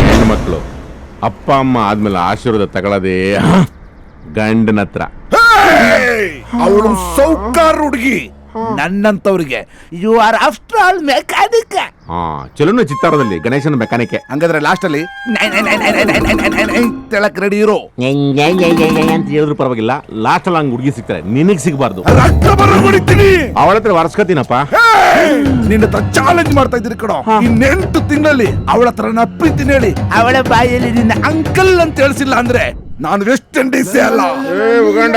ಹೆಣ್ಮಕ್ಳು ಅಪ್ಪ ಅಮ್ಮ ಆದ್ಮೇಲೆ ಆಶೀರ್ವಾದ ತಗೊಳ್ಳೋದೇ ಗಂಡನ ಹತ್ರ. ಅವಳು ಸೌಕಾರ ಹುಡುಗಿ, ನನ್ನಂತವ್ರಿಗೆ you are after all mechanic. ಚಲೋನ ಚಿತ್ತಾರದಲ್ಲಿ ಗಣೇಶನ ಮೆಕ್ಯಾನಿಕ್. ಹಂಗಾದ್ರೆ ಲಾಸ್ಟ್ ಅಲ್ಲಿ ತೆಳಕ್ ರೆಡಿ ಇರೋ ಅಂತ ಹೇಳಿದ್ರು ಪರವಾಗಿಲ್ಲ. ಲಾಸ್ಟ್ ಅಲ್ಲಿ ಹಂಗ್ ಹುಡುಗಿ ಸಿಗ್ತಾರೆ, ನಿನಗ್ ಸಿಗಬಾರ್ದು. ಅವಳ ಹತ್ರ ವರ್ಷಕತೀನಪ್ಪ. ನಿನ್ನ ಹತ್ರ ಚಾಲೆಂಜ್ ಮಾಡ್ತಾ ಇದ್ದೀರಿ ಕಣೋ. ಇನ್ನೆಂಟು ತಿಂಗಳಲ್ಲಿ ಅವಳ ಹತ್ರ ನಾ ಪ್ರೀತಿನ ಹೇಳಿ ಅವಳ ಬಾಯಲ್ಲಿ ನಿನ್ನ ಅಂಕಲ್ ಅಂತ ಹೇಳಿಸಿಲ್ಲ ಅಂದ್ರೆ ನಾನು ವೆಸ್ಟ್ ಇಂಡೀಸ್ ಅಲ್ಲ. ಉಗಂಡ,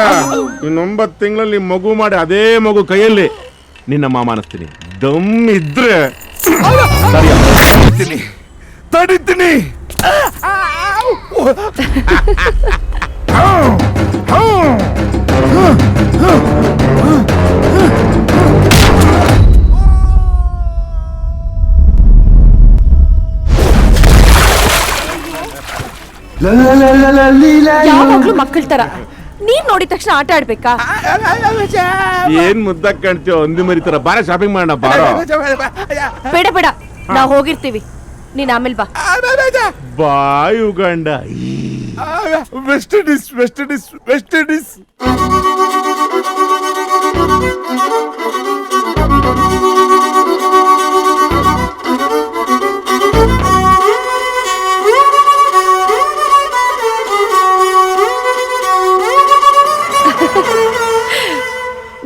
ಇನ್ನು 9 ತಿಂಗಳಲ್ಲಿ ಮಗು ಮಾಡಿ ಅದೇ ಮಗು ಕೈಯಲ್ಲಿ ನಿನ್ನ ಮಾಮ ಅನಿಸ್ತೀನಿ. ದಮ್ ಇದ್ರೆ ತಡಿತೀನಿ. ಯಾವಾಗ್ಲೂ ಮಕ್ಕಳ ತರ ನೀನ್ ನೋಡಿದ ತಕ್ಷಣ ಆಟ ಆಡ್ಬೇಕಾ? ಏನ್ ಮುದ್ದ ಕಾಣ್ತೀವ ಒಂದಿ ಮರಿತಾರ. ಬಾರ ಶಾಪಿಂಗ್ ಮಾಡೋಣ ಬಾರೋ. ಬೇಡ ಬೇಡ, ನಾವ್ ಹೋಗಿರ್ತೀವಿ, ನೀನ್ ಆಮೇಲೆ ಬಾ. Bye Uganda. West Indies West Indies West Indies.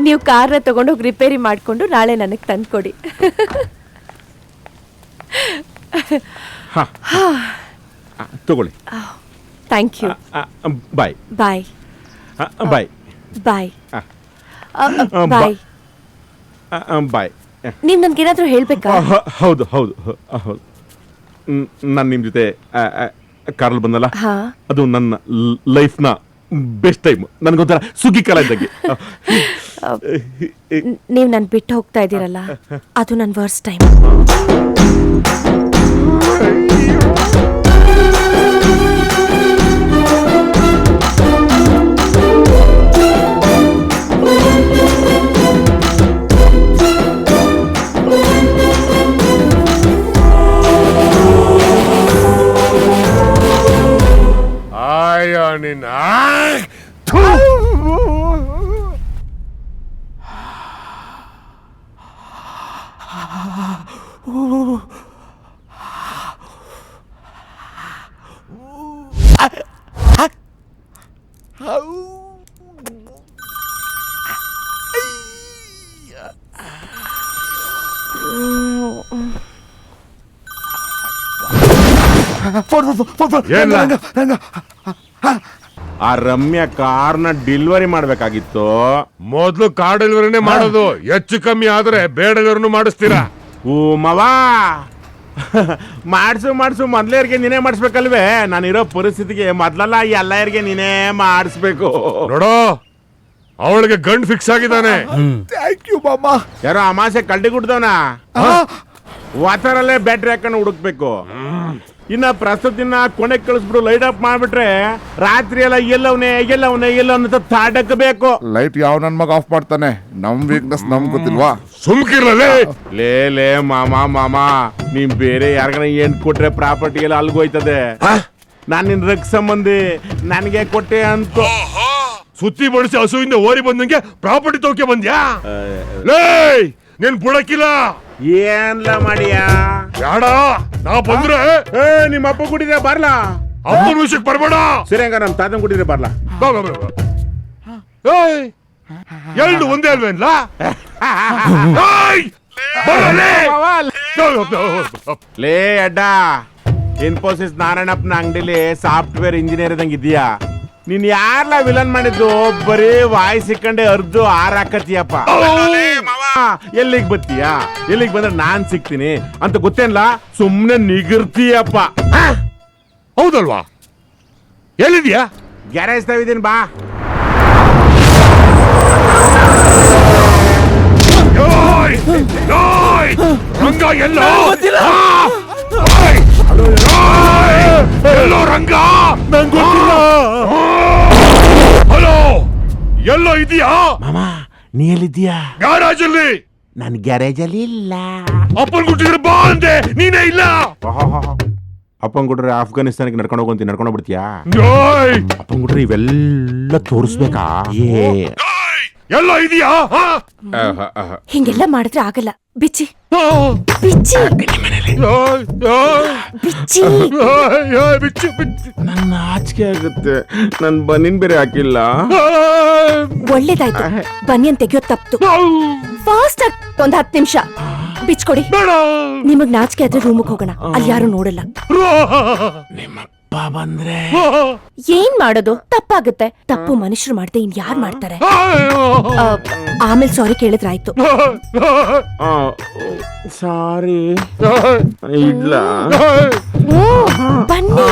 ನೀವು ಕಾರ್ನ ತಗೊಂಡೋಗಿ ರಿಪೇರಿ ಮಾಡ್ಕೊಂಡು ನಾಳೆ ನನಗೆ ತಂದ್ಕೊಡಿ. ತಗೊಳ್ಳಿ. Thank you. Bye bye bye bye bye. Bye. ನೀವ್ ನನ್ಗೇನಾದ್ರೂ ಹೇಳ್ಬೇಕಾ? ಹೌದು ಹೌದು ಹೌದು. ನಾನು ನಿಮ್ ಜೊತೆ ಕಾರಲ್ಲಿ ಬಂದಲ್ಲ, ಅದು ನನ್ನ ಲೈಫ್ನ ಬೆಸ್ಟ್ ಟೈಮ್. ನನ್ಗೊಂಥರ ಸುಗ್ಗಿ ಕಾಲ ಇದ್ದಂಗೆ. ನೀವ್ ನನ್ ಬಿಟ್ಟು ಹೋಗ್ತಾ ಇದ್ದೀರಲ್ಲ, ಅದು ನನ್ ವರ್ಸ್ಟ್ ಟೈಮ್. ಆ ರಮ್ಯ ಕಾರ್ನ ಡೆಲಿವರಿ ಮಾಡ್ಬೇಕಾಗಿತ್ತು. ಮೊದ್ಲು ಕಾರ್ ಡೆಲಿವರಿನೇ ಮಾಡೋದು. ಹೆಚ್ಚು ಕಮ್ಮಿ ಆದ್ರೆ ಬೇಡದವ್ರನ್ನು ಮಾಡಿಸ್ತೀರಾ? ಓ ಮವಾ, ಮಾಡ್ಸು ಮೊದ್ಲೇರ್ಗೆ ನೀನೇ ಮಾಡಿಸ್ಬೇಕಲ್ವೇ? ನಾನಿರೋ ಪರಿಸ್ಥಿತಿಗೆ ಮೊದ್ಲಲ್ಲ ಎಲ್ಲರಿಗೆ ನೀನೇ ಮಾಡಿಸ್ಬೇಕು. ನೋಡೋ, ಅವಳಿಗೆ ಗಂಡ್ ಫಿಕ್ಸ್ ಆಗಿದ್ದಾನೆ. ಥ್ಯಾಂಕ್ ಯು ಮಾಮ. ಯಾರೋ ಅಮಾಸೆ ಕಳ್ಳಿ ಗುಡ್ದವನ ವಾತರಲ್ಲೇ ಬ್ಯಾಟ್ರಿ ಹಾಕೊಂಡು ಹುಡುಕ್ಬೇಕು. ಇನ್ನ ಪ್ರಸ್ತುತಿನ ಕೊನೆ ಕಳಿಸ್ಬಿಡು, ಲೈಟ್ ಆಫ್ ಮಾಡ್ಬಿಟ್ರೆ ರಾತ್ರಿ ಎಲ್ಲ ಎಲ್ಲವನೇ ತಾಡಕಬೇಕು. ಲೈಟ್ ಯಾವ ನನ್ ಮಗ ಆಫ್ ಮಾಡ್ತಾನೆ? ನಮ್ ವೀಕ್ನೆಸ್ ನಮ್ ಗೊತ್ತಿಲ್ವಾ? ಸುಮ್ಕಿರ್ಲೇ. ಲೇ ಮಾಮ, ನೀನ್ ಬೇರೆ ಯಾರಿಗಾನ ಏನ್ ಕೊಟ್ರೆ ಪ್ರಾಪರ್ಟಿ ಎಲ್ಲ ಅಲ್ಗೋಯ್ತದೆ. ನಾನ್ ನಿನ್ ರಕ್ ಸಂಬಂಧಿ, ನನಗೆ ಕೊಟ್ಟೆ ಅಂತ ಸುತ್ತಿ ಬಡಿಸಿ ಹಸುವಿಂದ ಓರಿ ಬಂದಂಗೆ ಪ್ರಾಪರ್ಟಿ ತೋಕೆ ಬಂದ್ಯಾ? ನೀನ್ ಬುಡಕಿಲ್ಲ. ಏನ್ಲ ಮಾಡಿಯಾ? ಬೇಡ, ನಾ ಬಂದ್ರೆ ನಿಮ್ಮ ಅಪ್ಪ ಕುಡಿದ್ರೆ ಬರ್ಲಾ? ಅಪ್ಪನ ವಿಷಯಕ್ಕೆ ಬರ್ಬೇಡ. ಸರಿ, ಹಂಗ ನಮ್ ತಾತನ್ ಕುಡಿದ್ರೆ ಬರ್ಲಾ? ಎರಡು ಒಂದೇ ಅಲ್ವೇನ್ಲ? ಲೇ ಅಡ್ಡ, ಇನ್ಫೋಸಿಸ್ ನಾರಾಯಣಪ್ಪನ ಅಂಗಡಿಲಿ ಸಾಫ್ಟ್ವೇರ್ ಇಂಜಿನಿಯರ್ ಇದಂಗ ಇದೀಯಾ? ನೀನ್ ಯಾರ್ಲ ವಿಲನ್ ಮಾಡಿದ್ದು? ಬರೀ ವಾಯ್ ಸಿಕ್ಕಂಡೆ ಅರ್ದು ಹಾಕತಿಯಪ್ಪ. ಎಲ್ಲಿಗ್ ಬತ್ತೀಯಾ? ಎಲ್ಲಿಗ್ ಬಂದ್ರೆ ನಾನ್ ಸಿಗ್ತೀನಿ ಅಂತ ಗೊತ್ತೇನ್ಲ? ಸುಮ್ನೆ ನಿಗಿರ್ತೀಯಪ್ಪ. ಹೌದಲ್ವಾ? ಎಲ್ಲಿದ್ಯಾ? ಗ್ಯಾರೇಜ್ ತಾವಿದೀನಿ ಬಾ. ರಂಗ ಎಲ್ಲೋ? ಎಲ್ಲೋ ರಂಗ? ನಂಗೆ ಗೊತ್ತಿಲ್ಲ. ಹಲೋ, ಎಲ್ಲೋ ಇದೀಯಾ? ಮಾಮ, ನೀ ಎಲ್ಲಿದ್ದೀಯಾ? ಗ್ಯಾರೇಜ್ ಅಲ್ಲಿ. ನನ್ ಗ್ಯಾರೇಜಲ್ಲಿ ಇಲ್ಲ. ಅಪ್ಪನ್ ಕೊಟ್ಟಿದ್ರೆ ಬಾ ಅಂದೆ, ನೀನೇ ಇಲ್ಲ. ಅಪ್ಪನ್ ಕೊಟ್ರೆ ಆಫ್ಘಾನಿಸ್ತಾನಕ್ಕೆ ನಡ್ಕೊಂಡು ಹೋಗಂತೀನಿ, ನಡ್ಕೊಂಡು ಹೋಗ್ಬಿಡ್ತೀಯಾ? ಏಯ್! ಅಪ್ಪನ್ ಕೊಟ್ರೆ ಇವೆಲ್ಲ ತೋರಿಸ್ಬೇಕಾ? ಎಲ್ಲ ಇದೆಯಾ? ಹಿಂಗೆಲ್ಲ ಮಾಡಿದ್ರೆ ಆಗಲ್ಲ. ಬಿಚ್ಚಿ ಬಿಚ್ಚಿ ಬಿಚ್ಚಿ. ಬಿಚ್ಚು ಬಿಚ್ಚು. ನನ್ನ ಆಚಿಕೆ ಆಗುತ್ತೆ, ನನ್ ಬನ್ನಿನ್ ಬೇರೆ ಹಾಕಿಲ್ಲ. ಒಳ್ಳೇದಾಯ್ತು, ಬನ್ನಿಯನ್ ತೆಗಿಯೋದ್ ತಪ್ತು. ಫಾಸ್ಟ್ ಆಗಿ ಒಂದ್ 10 ನಿಮಿಷ ಬಿಚ್ಕೊಡಿ. ನಿಮಗ್ ನಾಚಿಕೆ ಆದ್ರೆ ರೂಮಿಗೆ ಹೋಗೋಣ, ಅಲ್ಲಿ ಯಾರು ನೋಡಲ್ಲ. ನಿಮ್ಮಪ್ಪ ಬಂದ್ರೆ ಏನ್ ಮಾಡೋದು? ತಪ್ಪಾಗುತ್ತೆ. ತಪ್ಪು ಮನುಷ್ಯರು ಮಾಡ್ದೆ ಇನ್ ಯಾರು ಮಾಡ್ತಾರೆ? ಆಮೇಲೆ ಸಾರಿ ಕೇಳಿದ್ರಾಯ್ತು. ಸಾರಿ ಇಲ್ಲ. ಬನ್ನಿ.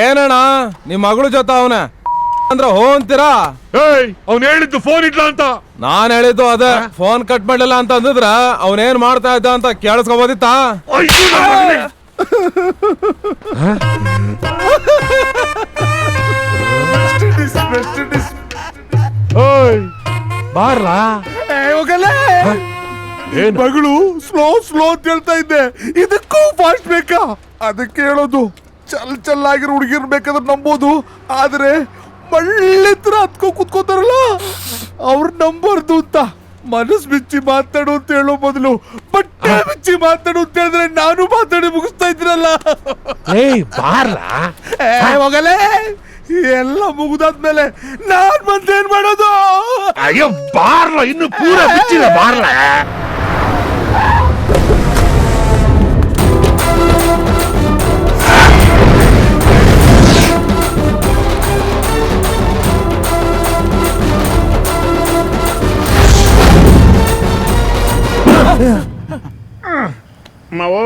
ಏನಣ್ಣ ನಿಮ್ ಮಗಳು ಜೊತೆ ಅವನ ಅಂದ್ರ ಹೋ ಅಂತೀರಾ? ಏಯ್, ಅವ್ನ್ ಹೇಳಿದ್ದು ಫೋನ್ ಇಡ್ಲ ಅಂತ. ನಾನ್ ಹೇಳಿದ್ದು ಅದೇ, ಫೋನ್ ಕಟ್ ಮಾಡಲಿಲ್ಲ ಅಂತ ಅಂದಿದ್ರ ಅವನೇನ್ ಮಾಡ್ತಾ ಇದ್ದ ಅಂತ ಕೇಳಿಸ್ಕೋಬೋದಿತ್ತಾ? ಬಾರ್ಲಾ ಮಗಳು ಸ್ಲೋ ಸ್ಲೋ ಅಂತ ಹೇಳ್ತಾ ಇದ್ದೆ, ಇದಕ್ಕೂ ಫಾಸ್ಟ್ ಬೇಕಾ? ಅದಕ್ಕೆ ಹೇಳೋದು, ಚಲ್ ಹುಡುಗಿರ್ ಬೇಕಾದ್ರೆ ನಂಬೋದು, ಆದ್ರೆ ಒಳ್ಳೆ ತರ ಹತ್ಕೊ ಕುತ್ಕೋತಾರಲ್ಲ ಅವ್ರ ನಂಬರ್ದು ಅಂತ. ಮನಸ್ ಬಿಚ್ಚಿ ಮಾತಾಡು ಅಂತ ಹೇಳೋ ಬದಲು ಬಟ್ಟೆ ಬಿಚ್ಚಿ ಮಾತಾಡು ಅಂತ ಹೇಳಿದ್ರೆ ನಾನು ಮಾತಾಡಿ ಮುಗಿಸ್ತಾ ಇದ್ರಲ್ಲ. ಹೋಗಲೇ, ಎಲ್ಲ ಮುಗಿದಾದ್ಮೇಲೆ ನಾನ್ ಮತ್ತೇನ್ ಮಾಡೋದು? ಅಯ್ಯೋ ಬಾರ್ಲ, ಇನ್ನು ಪೂರ ಬಿಚ್ಚಿಲ್ಲ ಬಾರ್ಲ. ಮಾವು,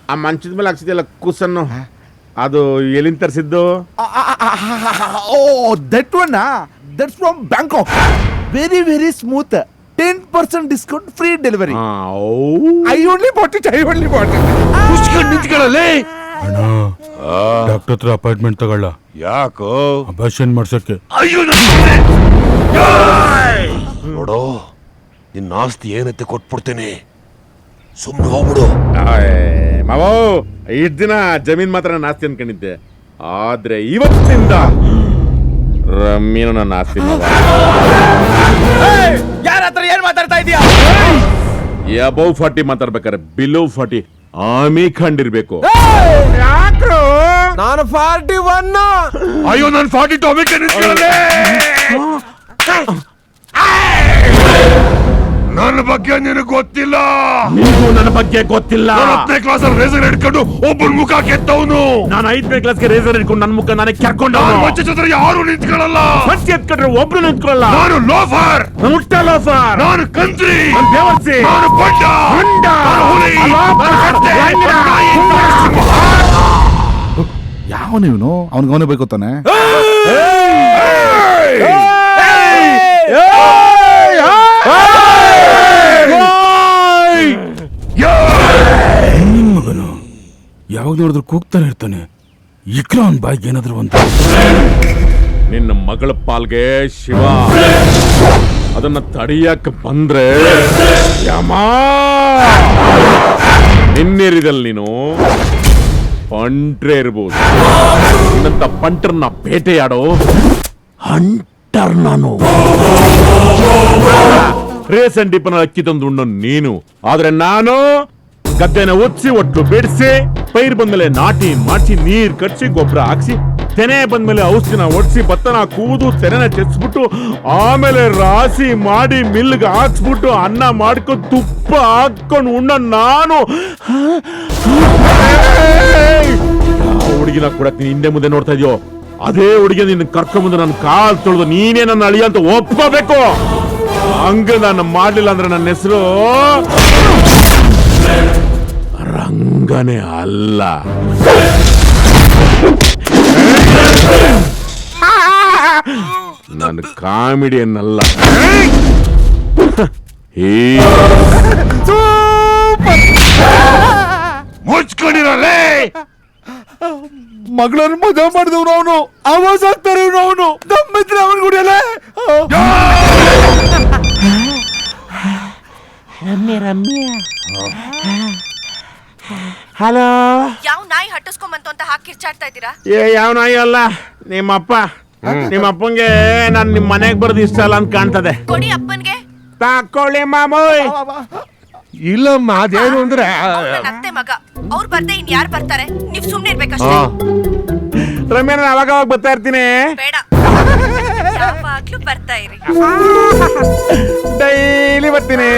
ಆ ಮಂಚದ ಮೇಲೆ ಹಾಕ್ಸಿದ್ಯಲ್ಲ ಕೂಸನ್ನು, ಅದು ಎಲ್ಲಿಂದ ತರಿಸಿದ್ದು? Oh, that one, that's from Bangkok. Very very smooth. 10% discount, free delivery. I only bought it. ನಿಂತ್ಕೊಳ್ಳಲೇ. ಡಾಕ್ಟರ್ ಹತ್ರ ಅಪಾಯಿಂಟ್ಮೆಂಟ್ ತಗೊಳ್ಳ. ಯಾಕೋ? ಅಭಾಷಣ ಮಾಡ್ಸಕ್ಕೆ. ಅಯ್ಯೋ ನೋಡೋ, ನಿನ್ನ ಆಸ್ತಿ ಏನತ್ತೆ ಕೊಟ್ಬಿಡ್ತೇನೆ, ಸುಮ್ಮನೆ ಹೋಗ್ಬಿಡು. ಮಾವು, ಇಷ್ಟ್ ದಿನ ಜಮೀನ್ ಮಾತ್ರ ನನ್ನ ಆಸ್ತಿ ಅನ್ಕೊಂಡಿದ್ದೆ, ಆದ್ರೆ ಇವತ್ತಿಂದ ರಮ್ಯನು ನನ್ನ ಆಸ್ತಿ. ಯಾರ ಹತ್ರ ಏನ್ ಮಾತಾಡ್ತಾ ಇದೀಯಾ? ಅಬೌವ್ 40 ಮಾತಾಡ್ಬೇಕಾರೆ ಬಿಲೋ 40 ಆಮಿ ಕಂಡಿರ್ಬೇಕು. ನಾನು 41. ಅಯ್ಯೋ, ನಾನು 42 ಅಮೇರಿಕ ನಿಂತ್ಕೊಳ್ಳಲೇ. ನನ್ನ ಬಗ್ಗೆ ನಿನಗೆ ಗೊತ್ತಿಲ್ಲ. ನಿನಗೂ ನನ್ನ ಬಗ್ಗೆ ಗೊತ್ತಿಲ್ಲ. 10ನೇ ಕ್ಲಾಸ್ ಅಲ್ಲಿ ರೇಸರ್ ಹಿಡ್ಕೊಂಡು ಒಬ್ಬನ ಮುಖ ಕೆತ್ತವನು. ನಾನು 5ನೇ ಕ್ಲಾಸ್ಗೆ ರೇಸರ್ ಹಿಡ್ಕೊಂಡು ನನ್ನ ಮುಖ ನಾನೇ ಕೆರ್ಕೊಂಡು ಮಚ್ಚ ಜೊತೆ ಯಾರು ನಿಂತ್ಕೊಳ್ಳಲ್ಲ. ಮತ್ತೆ ಎತ್ಕೊಂಡ್ರೆ ಒಬ್ರು ನಿಂತ್ಕೊಳ್ಳಲ್ಲ. ನಾನು ಲೋಫರ್, ಮುಟ್ಟ ಲೋಫರ್, ನಾನು ಕಂತ್ರಿ, ನಾನು ಬೇವರ್ಸಿ, ನಾನು ಬಂಡ, ನಾನು ಹುಲಿ, ನಾನು ಕತ್ತೆ, ನಾನು ನಾಯಿ, ನಾನು ಸಿಂಹ. ಯಾವ ನೀವನು ಅವನಿಗೆ ಬೈಕೋತಾನೆ? ಮಗನು ಯಾವಾಗ ನೋಡಿದ್ರು ಕೂಗ್ತಾನೆ ಇರ್ತಾನೆ. ಇಕ್ರ ಅವನ್ ಬಾಯಿಗೆ ಏನಾದ್ರು ಅಂತ. ನಿನ್ನ ಮಗಳ ಪಾಲ್ಗೆ ಶಿವ ಅದನ್ನ ತಡಿಯಕ್ ಬಂದ್ರೆ ನಿನ್ನೇರಿದಲ್ಲಿ ನೀನು ಪಂಟ್ರೆ ಇರ್ಬೋದು. ನಿನ್ನಂತ ಪಂಟರ್ನ ಬೇಟೆಯಾಡೋ ಹಂಟರ್ ನಾನು. ರೇಸನ್ ಡಿಪನ ಅಕ್ಕಿ ತಂದು ಉಣ್ಣು ನೀನು, ಆದ್ರೆ ನಾನು ಗದ್ದೆನ ಒತ್ಸಿ ಒಟ್ಟು ಬೆಡ್ಸಿ, ಪೈರ್ ಬಂದ್ಮೇಲೆ ನಾಟಿ ಮಾಡಿಸಿ, ನೀರ್ ಕಟ್ಸಿ, ಗೊಬ್ಬರ ಹಾಕ್ಸಿ, ತೆನೆ ಬಂದ್ಮೇಲೆ ಔಷಧಿನ ಒಡ್ಸಿ, ಭತ್ತನ ಕೂದು ತೆನೆನ ಚೆಚ್ಬಿಟ್ಟು, ಆಮೇಲೆ ರಾಸಿ ಮಾಡಿ ಮಿಲ್ಗೆ ಹಾಕ್ಸ್ಬಿಟ್ಟು ಅನ್ನ ಮಾಡ್ಕೊಂಡು ತುಪ್ಪ ಹಾಕೊಂಡು ಉಣ್ಣ ನಾನು. ಹುಡುಗಿನ ಕೊಡಕ್ ನೀನ್ ಹಿಂದೆ ಮುಂದೆ ನೋಡ್ತಾ ಇದೆಯೋ, ಅದೇ ಹುಡುಗಿ ನಿನ್ನ ಕರ್ಕೊಂಬಂದು ನನ್ನ ಕಾಲ್ ತೊಳೆದು ನೀನೇ ನನ್ನ ಅಳಿಯ ಅಂತ ಒಪ್ಕೋಬೇಕು. ಹಂಗ ನಾನು ಮಾಡ್ಲಿಲ್ಲ ಅಂದ್ರೆ ನನ್ನ ಹೆಸರು ರಂಗನೇ ಅಲ್ಲ. ನನ್ನ ಕಾಮಿಡಿಯನ್ನಲ್ಲ. ಮುಚ್ಕೊಂಡಿರಲೇ. ಮಗಳನ್ನು ಮದುವೆ ಮಾಡಿದವ್ರು ಅವನು, ಆವಾಜ್ ಆಗ್ತಾರೆ ಅವನು. ದಮ್ಮಿದ್ರೆ ಅವನ್ ಗುಡಿಯಲ್ಲ. ಹಲೋ. ಯಾವ ನಾಯಿ ಹಟ್ಟಿಸ್ಕೊಂಬಂತು ಅಂತ ಹಾಕಿ ಕಿರ್ಚಾಡ್ತಾ ಇದ್ದೀರಾ? ಯಾವ ನಾಯಿ ಅಲ್ಲ, ನಿಮ್ಮಪ್ಪ. ನಿಮ್ಮ ಅಪ್ಪಂಗೆ ನಾನು ನಿಮ್ಮ ಮನೆಗೆ ಬರೋದು ಇಷ್ಟ ಅಲ್ಲ ಅಂತ ಕಾಣ್ತದೆ. ಕೊಡಿ ಅಪ್ಪನ್ಗೆ. ತಾಕೊಳ್ಳಿ ಮಾಮೂಯ್. ಇಲ್ಲಮ್ಮ, ಅದೇನು ಅಂದ್ರೆ ನನ್ ಅತ್ತೆ ಮಗ, ಅವ್ರು ಬರ್ದೆ ಇನ್ ಯಾರು ಬರ್ತಾರೆ? ನೀವ್ ಸುಮ್ನೆ ಇರ್ಬೇಕಷ್ಟೇ. ರಮ್ಯಾ, ನಾನು ಅವಾಗ ಬರ್ತಾ ಇರ್ತೀನಿ. ಬೇಡ, ಯಾವಾಗ್ಲೂ ಬರ್ತಾ ಇರಿ. ಡೈಲಿ ಬರ್ತೀನಿ.